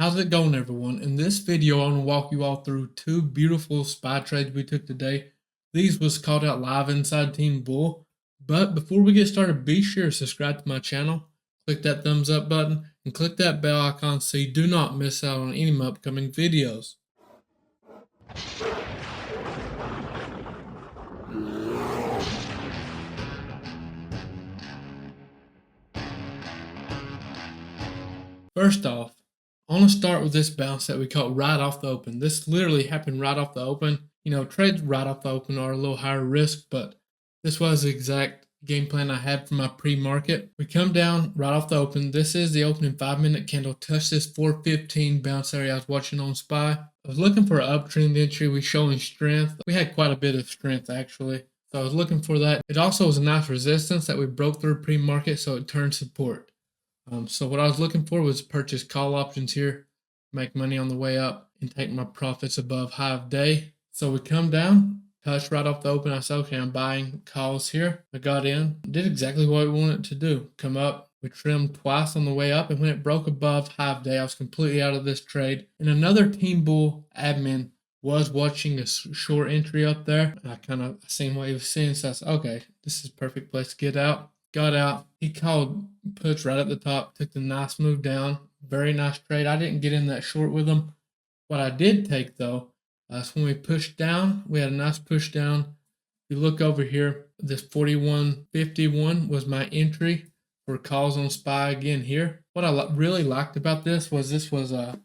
How's it going, everyone? In this video, I want to walk you all through two beautiful SPY trades we took today. These was called out live inside Team Bull. But before we get started, be sure to subscribe to my channel, click that thumbs up button, and click that bell icon so you do not miss out on any of my upcoming videos. First off, I want to start with this bounce that we caught right off the open. This literally happened right off the open. You know, trades right off the open are a little higher risk, but this was the exact game plan I had for my pre-market. We come down right off the open. This is the opening 5-minute candle. Touch this 415 bounce area I was watching on SPY. I was looking for an uptrend entry. We showing strength. We had quite a bit of strength actually. So I was looking for that. It also was a nice resistance that we broke through pre-market, so it turned support. So what I was looking for was purchase call options here, make money on the way up, and take my profits above high of day. So we come down, touch right off the open. I said, okay, I'm buying calls here. I got in, did exactly what we wanted to do. Come up, we trimmed twice on the way up, and when it broke above high of day, I was completely out of this trade. And another Team Bull admin was watching a short entry up there. I kind of seen what he was seeing, so I said, okay, this is a perfect place to get out. Got out. He called puts right at the top, took the nice move down. Very nice trade. I didn't get in that short with him. What I did take though, is when we pushed down, we had a nice push down. If you look over here, this 41.51 was my entry for calls on SPY again here. What I really liked about this was a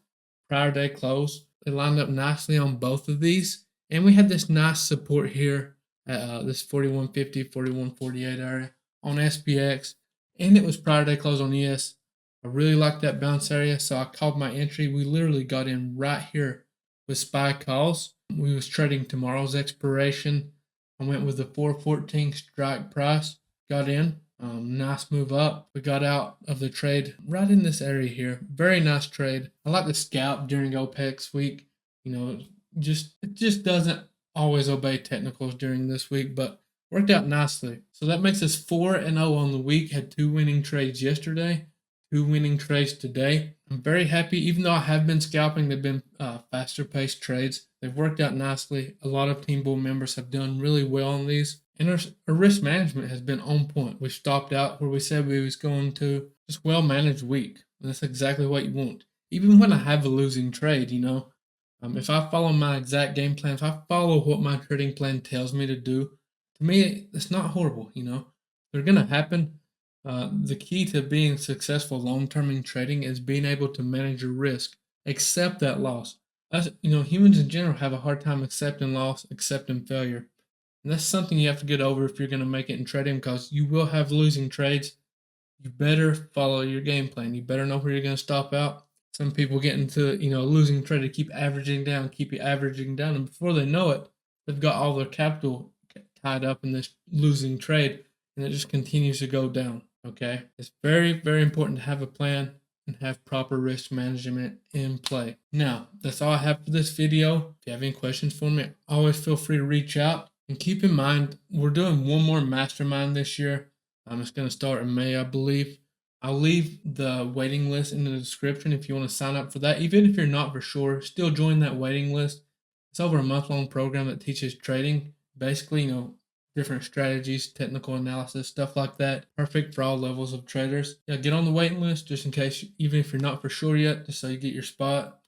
prior day close. It lined up nicely on both of these. And we had this nice support here at this 41.50, 41.48 area on SPX, and it was prior day close on ES. I really liked that bounce area, so I called my entry. We literally got in right here with SPY calls. We was trading tomorrow's expiration. I went with the 414 strike price, got in. Nice move up. We got out of the trade right in this area here. Very nice trade. I like the scalp during OPEX week. You know, it just doesn't always obey technicals during this week, but worked out nicely. So that makes us 4-0 on the week. Had 2 winning trades yesterday, 2 winning trades today. I'm very happy, even though I have been scalping, they've been faster paced trades. They've worked out nicely. A lot of Team Bull members have done really well on these. And our risk management has been on point. We stopped out where we said we was going to. Just well-managed week. And that's exactly what you want. Even when I have a losing trade, you know, if I follow my exact game plan, if I follow what my trading plan tells me to do, to me, it's not horrible, you know. They're going to happen. The key to being successful long-term in trading is being able to manage your risk, accept that loss. You know, humans in general have a hard time accepting loss, accepting failure. And that's something you have to get over if you're going to make it in trading, because you will have losing trades. You better follow your game plan. You better know where you're going to stop out. Some people get into, you know, losing trade to keep averaging down, and before they know it, they've got all their capital tied up in this losing trade, and it just continues to go down. Okay, it's very, very important to have a plan and have proper risk management in play. Now, that's all I have for this video. If you have any questions for me, always feel free to reach out. And keep in mind, we're doing one more mastermind this year. It's going to start in May, I believe. I'll leave the waiting list in the description if you want to sign up for that. Even if you're not for sure, still join that waiting list. It's over a month-long program that teaches trading. Basically, you know, different strategies, technical analysis, stuff like that. Perfect for all levels of traders. Yeah, get on the waiting list just in case, even if you're not for sure yet, just so you get your spot.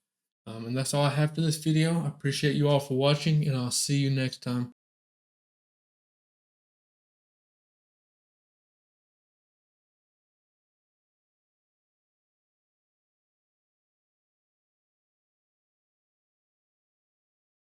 And that's all I have for this video. I appreciate you all for watching, and I'll see you next time.